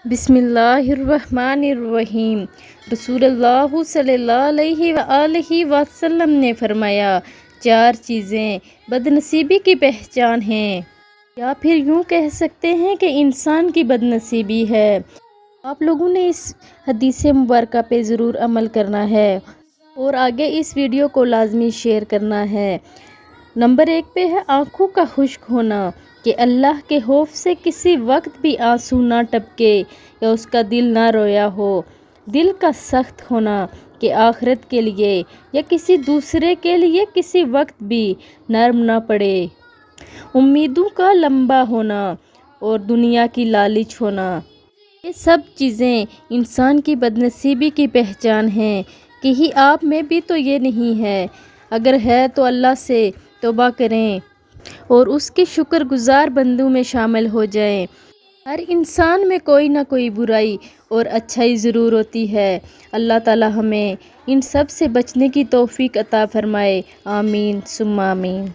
बिस्मिल्लाहिर्रहमानिर्रहीम। रसूलुल्लाह सल्लल्लाहु अलैहि वआलिहि वसल्लम ने फरमाया, 4 चीज़ें बदनसीबी की पहचान हैं, या फिर यूँ कह सकते हैं कि इंसान की बदनसीबी है। आप लोगों ने इस हदीस मुबारक पे ज़रूर अमल करना है और आगे इस वीडियो को लाजमी शेयर करना है। नंबर 1 पे है आँखों का खुश्क होना, कि अल्लाह के खौफ से किसी वक्त भी आंसू ना टपके या उसका दिल ना रोया हो। दिल का सख्त होना, कि आखिरत के लिए या किसी दूसरे के लिए किसी वक्त भी नरम ना पड़े। उम्मीदों का लंबा होना और दुनिया की लालच होना, ये सब चीज़ें इंसान की बदनसीबी की पहचान हैं। कि ही आप में भी तो ये नहीं है। अगर है तो अल्लाह से तौबा करें और उसके शुक्रगुजार बंदों में शामिल हो जाएं। हर इंसान में कोई ना कोई बुराई और अच्छाई ज़रूर होती है। अल्लाह ताला हमें इन सब से बचने की तौफीक अता फरमाए। आमीन सुम्मा आमीन।